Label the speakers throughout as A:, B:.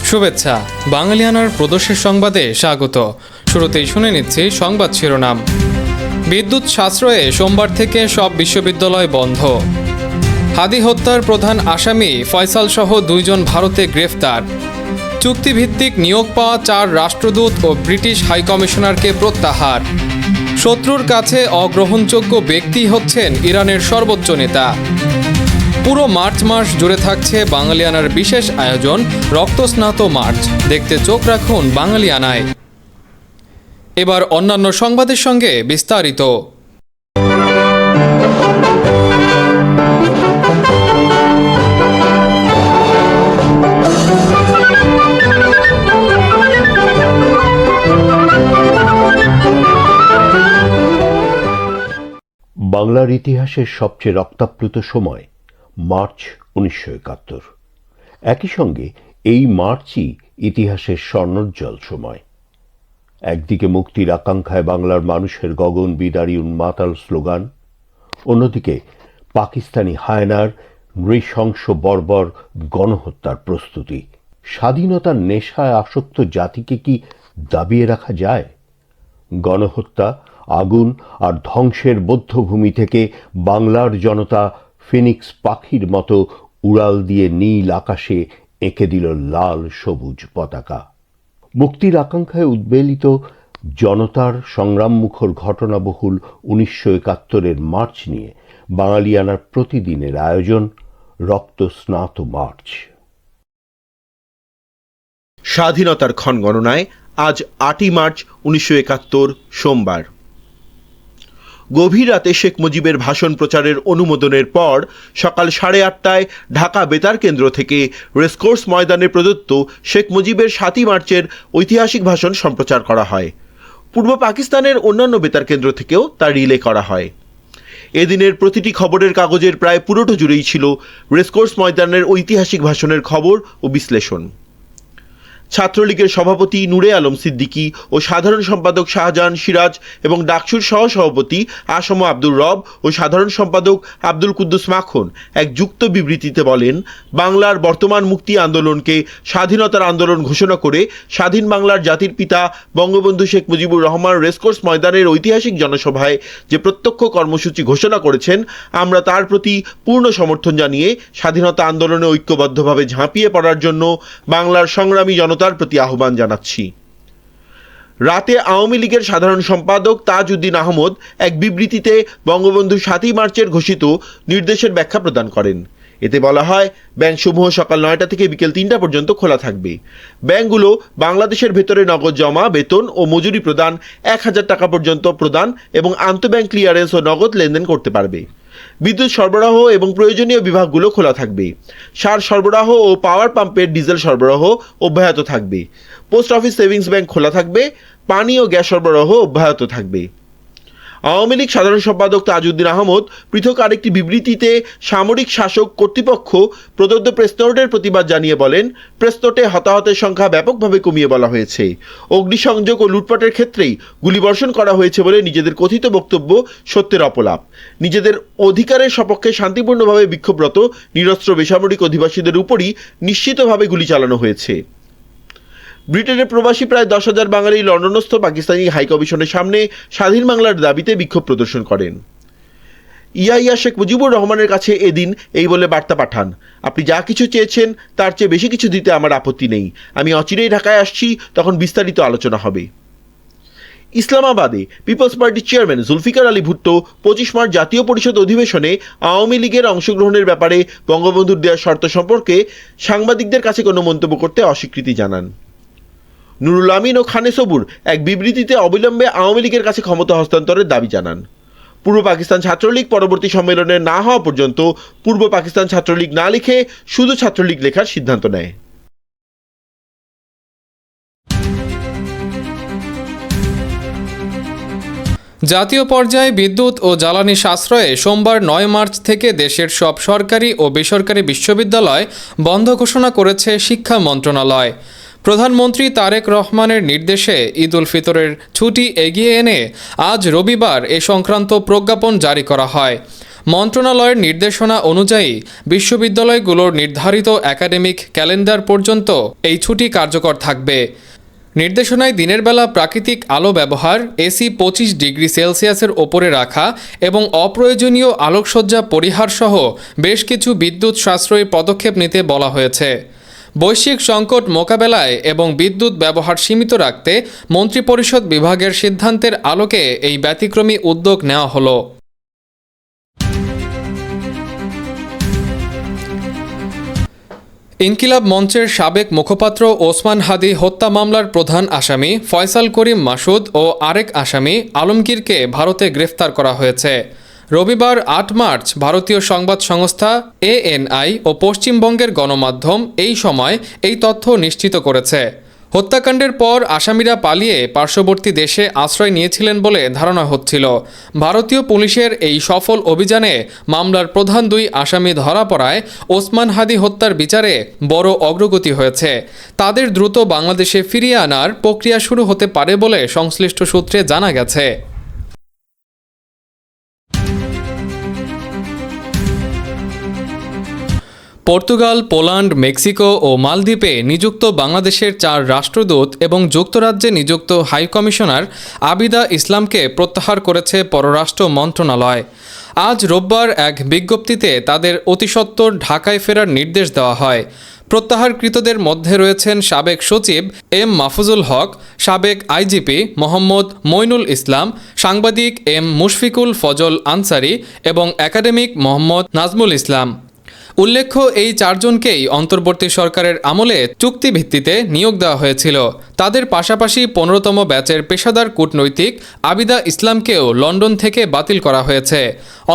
A: শুভেচ্ছা। বাঙালিয়ানার প্রদোষের সংবাদে স্বাগত। শুরুতেই শুনে নিচ্ছি সংবাদ শিরোনাম। বিদ্যুৎ সাশ্রয়ে সোমবার থেকে সব বিশ্ববিদ্যালয় বন্ধ। হাদি হত্যার প্রধান আসামি ফয়সাল সহ 2 জন ভারতে গ্রেফতার। চুক্তিভিত্তিক নিয়োগ পাওয়া 4 রাষ্ট্রদূত ও ব্রিটিশ হাইকমিশনারকে প্রত্যাহার। শত্রুর কাছে অগ্রহণযোগ্য ব্যক্তি হচ্ছেন ইরানের সর্বোচ্চ নেতা। পুরো মার্চ মাস জুড়ে থাকছে বাঙালিয়ানার বিশেষ আয়োজন রক্তস্নাত মার্চ। দেখতে চোখ রাখুন বাঙালিয়ানায়। এবার অন্যান্য সংবাদের সঙ্গে বিস্তারিত।
B: বাংলার ইতিহাসের সবচেয়ে রক্তাপ্লুত সময় মার্চ 1971। একই সঙ্গে এই মার্চই ইতিহাসের স্বর্ণোজ্জ্বল সময়। একদিকে মুক্তির আকাঙ্ক্ষায় বাংলার মানুষের গগন বিদারী উন্মাতাল স্লোগান, অন্যদিকে পাকিস্তানি হায়নার নৃশংস বর্বর গণহত্যার প্রস্তুতি। স্বাধীনতার নেশায় আসক্ত জাতিকে কি দাবিয়ে রাখা যায়? গণহত্যা, আগুন আর ধ্বংসের বধ্যভূমি থেকে বাংলার জনতা ফিনিক্স পাখির মতো উড়াল দিয়ে নীল আকাশে এঁকে দিল লাল সবুজ পতাকা। মুক্তির আকাঙ্ক্ষায় উদ্বেলিত জনতার সংগ্রামমুখর ঘটনাবহুল 1971-এর মার্চ নিয়ে বাঙালিয়ানার প্রতিদিনের আয়োজন রক্তস্নাত মার্চ।
C: স্বাধীনতার ক্ষণগণনায় আজ 8ই মার্চ 1971 সোমবার। গভীর রাতে শেখ মুজিবের ভাষণ প্রচারের অনুমোদনের পর সকাল 8:30টায় ঢাকা বেতার কেন্দ্র থেকে রেসকোর্স ময়দানে প্রদত্ত শেখ মুজিবের 7ই মার্চের ঐতিহাসিক ভাষণ সম্প্রচার করা হয়। পূর্ব পাকিস্তানের অন্যান্য বেতার কেন্দ্র থেকেও তা রিলে করা হয়। এদিনের প্রতিটি খবরের কাগজের প্রায় পুরোটা জুড়েই ছিল রেসকোর্স ময়দানের ঐতিহাসিক ভাষণের খবর ও বিশ্লেষণ। ছাত্রলীগের সভাপতি নূরে আলম সিদ্দিকী ও সাধারণ সম্পাদক শাহজাহান সিরাজ এবং ডাকসুর সহসভাপতি আসম আব্দুর রব ও সাধারণ সম্পাদক আব্দুল কুদ্দুস মাখন এক যুক্ত বিবৃতিতে বলেন, বাংলার বর্তমান মুক্তি আন্দোলনকে স্বাধীনতার আন্দোলন ঘোষণা করে স্বাধীন বাংলার জাতির পিতা বঙ্গবন্ধু শেখ মুজিবুর রহমান রেসকোর্স ময়দানের ঐতিহাসিক জনসভায় যে প্রত্যক্ষ কর্মসূচি ঘোষণা করেছেন, আমরা তার প্রতি পূর্ণ সমর্থন জানিয়ে স্বাধীনতা আন্দোলনে ঐক্যবদ্ধভাবে ঝাঁপিয়ে পড়ার জন্য বাংলার সংগ্রামী জনতার প্রতি আহ্বান জানাচ্ছি। রাতে আওয়ামী লীগের সাধারণ সম্পাদক তাজ উদ্দিন আহমদ এক বিবৃতিতে বঙ্গবন্ধু 7ই মার্চের ঘোষিত নির্দেশের ব্যাখ্যা প্রদান করেন। এতে বলা হয়, ব্যাংকসমূহ সকাল 9টা থেকে বিকেল 3টা পর্যন্ত খোলা থাকবে। ব্যাংকগুলো বাংলাদেশের ভেতরে নগদ জমা, বেতন ও মজুরি প্রদান 1000 টাকা পর্যন্ত প্রদান এবং আন্তঃব্যাংক ক্লিয়ারেন্স ও নগদ লেনদেন করতে পারবে। বিদ্যুৎ সরবরাহ এবং প্রয়োজনীয় বিভাগগুলো খোলা থাকবে। সার সরবরাহ ও পাওয়ার পাম্পের ডিজেল সরবরাহ অব্যাহত থাকবে। পোস্ট অফিস সেভিংস ব্যাংক খোলা থাকবে। পানি ও গ্যাস সরবরাহ অব্যাহত থাকবে। আওয়ামী লীগ সাধারণ সম্পাদক তাজউদ্দিন আহমদ পৃথক আরেকটি বিবৃতিতে সামরিক শাসক কর্তৃপক্ষ প্রদত্ত প্রেসনোটের প্রতিবাদ জানিয়ে বলেন, প্রেসনোটে হতাহতের সংখ্যা ব্যাপকভাবে কমিয়ে বলা হয়েছে। অগ্নিসংযোগ ও লুটপাটের ক্ষেত্রেই গুলিবর্ষণ করা হয়েছে বলে নিজেদের কথিত বক্তব্য সত্যের অপলাপ। নিজেদের অধিকারের সপক্ষে শান্তিপূর্ণভাবে বিক্ষোভরত নিরস্ত্র বেসামরিক অধিবাসীদের উপরই নিশ্চিতভাবে গুলি চালানো হয়েছে। ব্রিটেনের প্রবাসী প্রায় 10,000 বাঙালি লন্ডনস্থ পাকিস্তানি হাইকমিশনের সামনে স্বাধীন বাংলার দাবিতে বিক্ষোভ প্রদর্শন করেন। ইয়া শেখ মুজিবুর রহমানের কাছে এদিন এই বলে বার্তা পাঠান, আপনি যা কিছু চেয়েছেন তার চেয়ে বেশি কিছু দিতে আমার আপত্তি নেই। আমি অচিরেই ঢাকায় আসছি, তখন বিস্তারিত আলোচনা হবে। ইসলামাবাদে পিপলস পার্টির চেয়ারম্যান জুলফিকার আলী ভুট্টো 25 মার্চ জাতীয় পরিষদ অধিবেশনে আওয়ামী লীগের অংশগ্রহণের ব্যাপারে বঙ্গবন্ধুর দেওয়া শর্ত সম্পর্কে সাংবাদিকদের কাছে কোনো মন্তব্য করতে অস্বীকৃতি জানান। নুরুল আমিন ও খানে সবুর এক বিবৃতিতে অবিলম্বে আওয়ামী লীগের কাছে ক্ষমতা হস্তান্তরের দাবি জানান। পূর্ব পাকিস্তান ছাত্রলীগ পরবর্তী সম্মেলনে না হওয়া পর্যন্ত পূর্ব পাকিস্তান ছাত্রলীগ না লিখে শুধু ছাত্রলীগ লেখার সিদ্ধান্ত নেয়।
A: জাতীয় পর্যায়ে বিদ্যুৎ ও জ্বালানি সাশ্রয়ে সোমবার 9 মার্চ থেকে দেশের সব সরকারি ও বেসরকারি বিশ্ববিদ্যালয় বন্ধ ঘোষণা করেছে শিক্ষা মন্ত্রণালয়। প্রধানমন্ত্রী তারেক রহমানের নির্দেশে ঈদ উল ফিতরের ছুটি এগিয়ে এনে আজ রবিবার এ সংক্রান্ত প্রজ্ঞাপন জারি করা হয়। মন্ত্রণালয়ের নির্দেশনা অনুযায়ী বিশ্ববিদ্যালয়গুলোর নির্ধারিত একাডেমিক ক্যালেন্ডার পর্যন্ত এই ছুটি কার্যকর থাকবে। নির্দেশনায় দিনের বেলা প্রাকৃতিক আলো ব্যবহার, এসি 25 ডিগ্রি সেলসিয়াসের ওপরে রাখা এবং অপ্রয়োজনীয় আলোকসজ্জা পরিহার সহ বেশ কিছু বিদ্যুৎ সাশ্রয়ী পদক্ষেপ নিতে বলা হয়েছে। বৈশ্বিক সংকট মোকাবেলায় এবং বিদ্যুৎ ব্যবহার সীমিত রাখতে মন্ত্রিপরিষদ বিভাগের সিদ্ধান্তের আলোকে এই ব্যতিক্রমী উদ্যোগ নেওয়া হলো। ইনকিলাব মঞ্চের সাবেক মুখপাত্র ওসমান হাদি হত্যা মামলার প্রধান আসামি ফয়সাল করিম মাসুদ ও আরেক আসামি আলমগীরকে ভারতে গ্রেফতার করা হয়েছে। রবিবার 8 মার্চ ভারতীয় সংবাদ সংস্থা ANI ও পশ্চিমবঙ্গের গণমাধ্যম এই সময় এই তথ্য নিশ্চিত করেছে। হত্যাকাণ্ডের পর আসামিরা পালিয়ে পার্শ্ববর্তী দেশে আশ্রয় নিয়েছিলেন বলে ধারণা হচ্ছিল। ভারতীয় পুলিশের এই সফল অভিযানে মামলার প্রধান 2 আসামি ধরা পড়ায় ওসমান হাদি হত্যার বিচারে বড় অগ্রগতি হয়েছে। তাদের দ্রুত বাংলাদেশে ফিরিয়ে আনার প্রক্রিয়া শুরু হতে পারে বলে সংশ্লিষ্ট সূত্রে জানা গেছে। পর্তুগাল, পোল্যান্ড, মেক্সিকো ও মালদ্বীপে নিযুক্ত বাংলাদেশের 4 রাষ্ট্রদূত এবং যুক্তরাজ্যে নিযুক্ত হাইকমিশনার আবিদা ইসলামকে প্রত্যাহার করেছে পররাষ্ট্র মন্ত্রণালয়। আজ রোববার এক বিজ্ঞপ্তিতে তাদের অতিসত্বর ঢাকায় ফেরার নির্দেশ দেওয়া হয়। প্রত্যাহারকৃতদের মধ্যে রয়েছেন সাবেক সচিব এম মাহফুজুল হক, সাবেক আইজিপি মোহাম্মদ মইনুল ইসলাম, সাংবাদিক এম মুশফিকুল ফজল আনসারি এবং একাডেমিক মোহাম্মদ নাজমুল ইসলাম। উল্লেখ্য, এই 4 জনকেই অন্তর্বর্তী সরকারের আমলে চুক্তিভিত্তিতে নিয়োগ দেওয়া হয়েছিল। তাদের পাশাপাশি 15তম ব্যাচের পেশাদার কূটনৈতিক আবিদা ইসলামকেও লন্ডন থেকে বাতিল করা হয়েছে।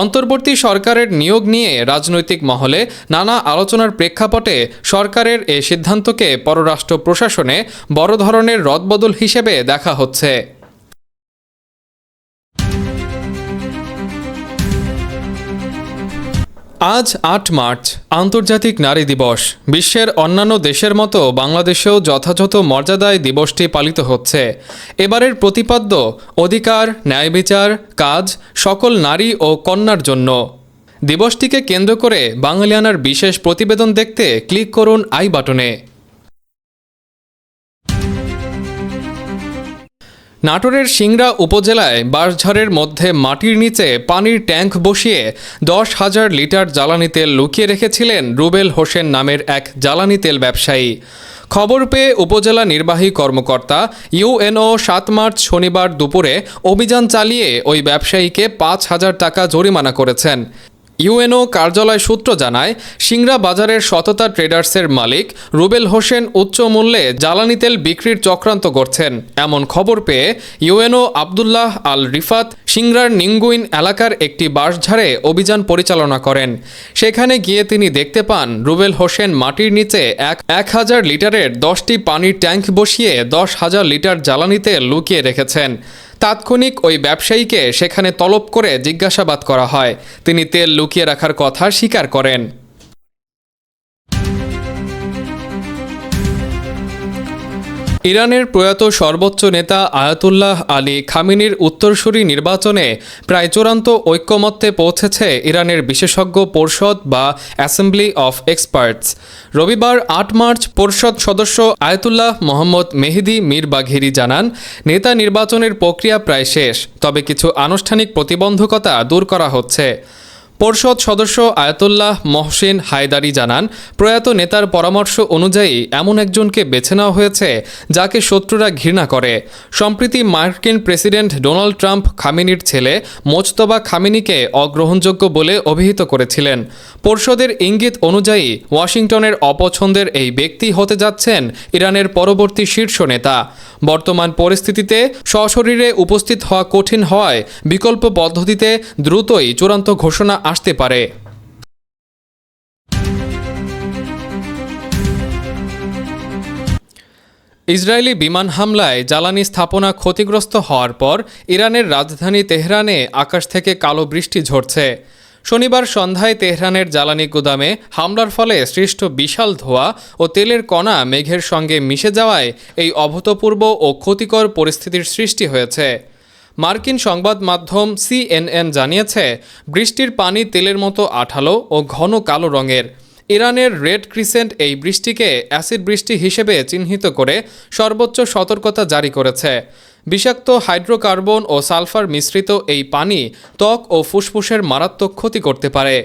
A: অন্তর্বর্তী সরকারের নিয়োগ নিয়ে রাজনৈতিক মহলে নানা আলোচনার প্রেক্ষাপটে সরকারের এ সিদ্ধান্তকে পররাষ্ট্র প্রশাসনে বড় ধরনের রদবদল হিসেবে দেখা হচ্ছে। আজ 8 মার্চ আন্তর্জাতিক নারী দিবস। বিশ্বের অন্যান্য দেশের মতো বাংলাদেশেও যথাযথ মর্যাদায় দিবসটি পালিত হচ্ছে। এবারের প্রতিপাদ্য অধিকার, ন্যায় বিচার, কাজ সকল নারী ও কন্যার জন্য। দিবসটিকে কেন্দ্র করে বাঙালিয়ানার বিশেষ প্রতিবেদন দেখতে ক্লিক করুন আই বাটনে। নাটোরের সিংড়া উপজেলায় বাঁশঝাড়ের মধ্যে মাটির নিচে পানির ট্যাঙ্ক বসিয়ে 10,000 লিটার জ্বালানি তেল লুকিয়ে রেখেছিলেন রুবেল হোসেন নামের এক জ্বালানি তেল ব্যবসায়ী। খবর পেয়ে উপজেলা নির্বাহী কর্মকর্তা ইউএনও 7 মার্চ শনিবার দুপুরে অভিযান চালিয়ে ওই ব্যবসায়ীকে 5,000 টাকা জরিমানা করেছেন। ইউএনও কার্যালয় সূত্র জানায়, সিংড়া বাজারের সততা ট্রেডার্সের মালিক রুবেল হোসেন উচ্চ মূল্যে জ্বালানি তেল বিক্রির চক্রান্ত করছেন এমন খবর পেয়ে ইউএনও আবদুল্লাহ আল রিফাত সিংড়ার নিঙ্গুইন এলাকার একটি বাঁশঝাড়ে অভিযান পরিচালনা করেন। সেখানে গিয়ে তিনি দেখতে পান রুবেল হোসেন মাটির নিচে 1,000 লিটারের 10টি পানির ট্যাঙ্ক বসিয়ে 10,000 লিটার জ্বালানি তেল লুকিয়ে রেখেছেন। তাৎক্ষণিক ওই ব্যবসায়ীকে সেখানে তলব করে জিজ্ঞাসাবাদ করা হয়। তিনি তেল লুকিয়ে রাখার কথা স্বীকার করেন। ইরানের প্রয়াত সর্বোচ্চ নেতা আয়াতুল্লাহ আলী খামেনির উত্তরসূরি নির্বাচনে প্রায় চূড়ান্ত ঐক্যমত্যে পৌঁছেছে ইরানের বিশেষজ্ঞ পরিষদ বা অ্যাসেম্বলি অফ এক্সপার্টস। রবিবার 8 মার্চ পরিষদ সদস্য আয়াতুল্লাহ মোহাম্মদ মেহেদি মীর বাঘেরি জানান, নেতা নির্বাচনের প্রক্রিয়া প্রায় শেষ, তবে কিছু আনুষ্ঠানিক প্রতিবন্ধকতা দূর করা হচ্ছে। পরিষদ সদস্য আয়াতুল্লাহ মহসিন হায়দারি জানান, প্রয়াত নেতার পরামর্শ অনুযায়ী এমন একজনকে বেছে নেওয়া হয়েছে যাকে শত্রুরা ঘৃণা করে। সম্প্রতি মার্কিন প্রেসিডেন্ট ডোনাল্ড ট্রাম্প খামেনির ছেলে মোজতবা খামেনিকে অগ্রহণযোগ্য বলে অভিহিত করেছিলেন। পরিষদের ইঙ্গিত অনুযায়ী ওয়াশিংটনের অপছন্দের এই ব্যক্তি হতে যাচ্ছেন ইরানের পরবর্তী শীর্ষ নেতা। বর্তমান পরিস্থিতিতে সশরীরে উপস্থিত হওয়া কঠিন হওয়ায় বিকল্প পদ্ধতিতে দ্রুতই চূড়ান্ত ঘোষণা আসতে পারে। ইসরায়েলি বিমান হামলায় জ্বালানি স্থাপনা ক্ষতিগ্রস্ত হওয়ার পর ইরানের রাজধানী তেহরানে আকাশ থেকে কালো বৃষ্টি ঝরছে। শনিবার সন্ধ্যায় তেহরানের জ্বালানি গুদামে হামলার ফলে সৃষ্ট বিশাল ধোঁয়া ও তেলের কণা মেঘের সঙ্গে মিশে যাওয়ায় এই অভূতপূর্ব ও ক্ষতিকর পরিস্থিতির সৃষ্টি হয়েছে। মার্কিন সংবাদ মাধ্যম CNN জানিয়েছে, বৃষ্টির পানি তেলের মতো আঠালো ও ঘন কালো রঙের। ইরানের রেড ক্রিসেন্ট এই বৃষ্টিকে অ্যাসিড বৃষ্টি হিসেবে চিহ্নিত করে সর্বোচ্চ সতর্কতা জারি করেছে। বিষাক্ত হাইড্রোকার্বন ও সালফার মিশ্রিত এই পানি ত্বক ও ফুসফুসের মারাত্মক ক্ষতি করতে পারে।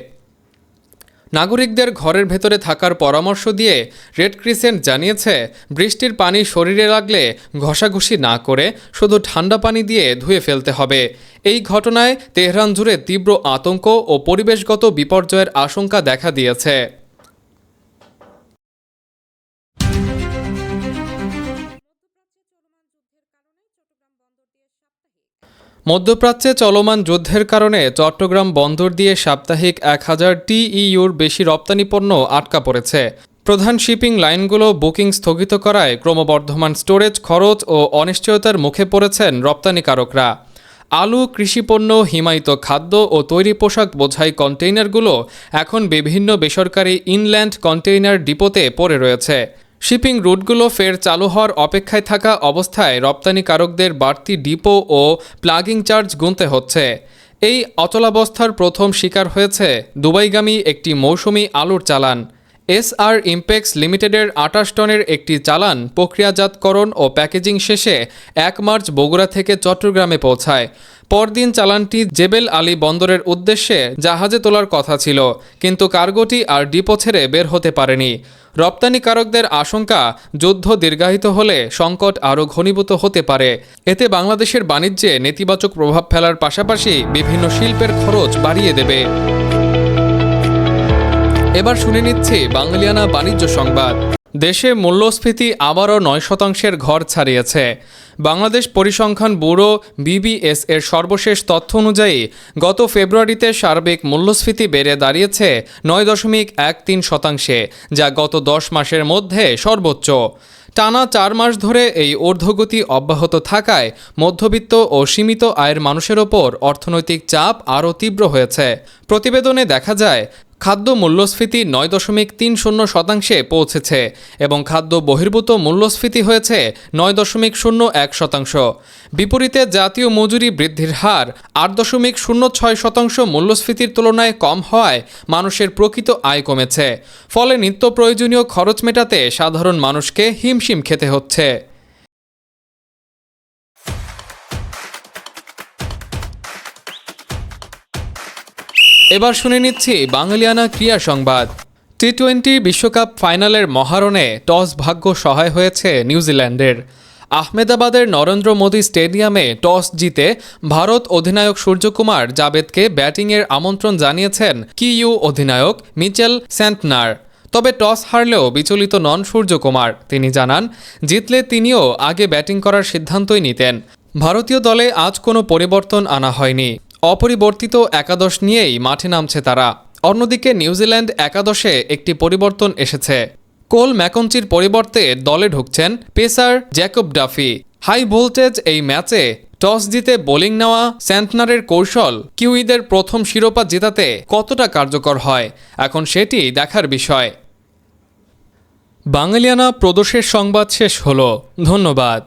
A: নাগরিকদের ঘরের ভেতরে থাকার পরামর্শ দিয়ে রেড ক্রিসেন্ট জানিয়েছে, বৃষ্টির পানি শরীরে লাগলে ঘষাঘষি না করে শুধু ঠান্ডা পানি দিয়ে ধুয়ে ফেলতে হবে। এই ঘটনায় তেহরান জুড়ে তীব্র আতঙ্ক ও পরিবেশগত বিপর্যয়ের আশঙ্কা দেখা দিয়েছে। মধ্যপ্রাচ্যে চলমান যুদ্ধের কারণে চট্টগ্রাম বন্দর দিয়ে সাপ্তাহিক 1000 TEUর বেশি রপ্তানি পণ্য আটকা পড়েছে। প্রধান শিপিং লাইনগুলো বুকিং স্থগিত করায় ক্রমবর্ধমান স্টোরেজ খরচ ও অনিশ্চয়তার মুখে পড়েছেন রপ্তানিকারকরা। আলু, কৃষিপণ্য, হিমায়িত খাদ্য ও তৈরি পোশাক বোঝাই কন্টেইনারগুলো এখন বিভিন্ন বেসরকারি ইনল্যান্ড কন্টেইনার ডিপোতে পড়ে রয়েছে। শিপিং রুটগুলো ফের চালু হওয়ার অপেক্ষায় থাকা অবস্থায় রপ্তানিকারকদের বাড়তি ডিপো ও প্লাগিং চার্জ গুনতে হচ্ছে। এই অচলাবস্থার প্রথম শিকার হয়েছে দুবাইগামী একটি মৌসুমি আলুর চালান। SR ইমপেক্স লিমিটেডের 28 টনের একটি চালান প্রক্রিয়াজাতকরণ ও প্যাকেজিং শেষে 1 মার্চ বগুড়া থেকে চট্টগ্রামে পৌঁছায়। পরদিন চালানটি জেবেল আলী বন্দরের উদ্দেশ্যে জাহাজে তোলার কথা ছিল, কিন্তু কার্গোটি আর ডিপো ছেড়ে বের হতে পারেনি। রপ্তানিকারকদের আশঙ্কা, যুদ্ধ দীর্ঘায়িত হলে সংকট আরও ঘনীভূত হতে পারে। এতে বাংলাদেশের বাণিজ্যে নেতিবাচক প্রভাব ফেলার পাশাপাশি বিভিন্ন শিল্পের খরচ বাড়িয়ে দেবে। এবার শুনে নিচ্ছি বাঙালিয়ানা বাণিজ্য সংবাদ। দেশে মূল্যস্ফীতি আবারও 9% ঘর ছাড়িয়েছে। বাংলাদেশ পরিসংখ্যান ব্যুরো BBS এর সর্বশেষ তথ্য অনুযায়ী গত ফেব্রুয়ারিতে সার্বিক মূল্যস্ফীতি বেড়ে দাঁড়িয়েছে 9.13%, যা গত 10 মাসের মধ্যে সর্বোচ্চ। টানা 4 মাস ধরে এই ঊর্ধ্বগতি অব্যাহত থাকায় মধ্যবিত্ত ও সীমিত আয়ের মানুষের ওপর অর্থনৈতিক চাপ আরও তীব্র হয়েছে। প্রতিবেদনে দেখা যায়, খাদ্য মূল্যস্ফীতি 9.30% পৌঁছেছে এবং খাদ্য বহির্ভূত মূল্যস্ফীতি হয়েছে 9.01%। বিপরীতে জাতীয় মজুরি বৃদ্ধির হার 8.06% মূল্যস্ফীতির তুলনায় কম হওয়ায় মানুষের প্রকৃত আয় কমেছে। ফলে নিত্য প্রয়োজনীয় খরচ মেটাতে সাধারণ মানুষকে হিমশিম খেতে হচ্ছে। এবার শুনে নিচ্ছি বাঙালিয়ানা ক্রীড়া সংবাদ। T20 বিশ্বকাপ ফাইনালের মহারণে টস ভাগ্য সহায় হয়েছে নিউজিল্যান্ডের। আহমেদাবাদের নরেন্দ্র মোদী স্টেডিয়ামে টস জিতে ভারত অধিনায়ক সূর্যকুমার যাবেদকে ব্যাটিংয়ের আমন্ত্রণ জানিয়েছেন কিইউ অধিনায়ক মিচেল স্যান্টনার। তবে টস হারলেও বিচলিত নন সূর্যকুমার। তিনি জানান, জিতলে তিনিও আগে ব্যাটিং করার সিদ্ধান্তই নিতেন। ভারতীয় দলে আজ কোনো পরিবর্তন আনা হয়নি। অপরিবর্তিত একাদশ নিয়েই মাঠে নামছে তারা। অন্যদিকে নিউজিল্যান্ড একাদশে একটি পরিবর্তন এসেছে। কোল ম্যাকঞ্চির পরিবর্তে দলে ঢুকছেন pacer Jacob Duffy. High voltage এই ম্যাচে টস জিতে বোলিং নেওয়া স্যান্টনারের কৌশল কিউইদের প্রথম শিরোপা জেতাতে কতটা কার্যকর হয়, এখন সেটি দেখার বিষয়। বাঙালিয়ানা প্রদোষের সংবাদ শেষ হলো। ধন্যবাদ।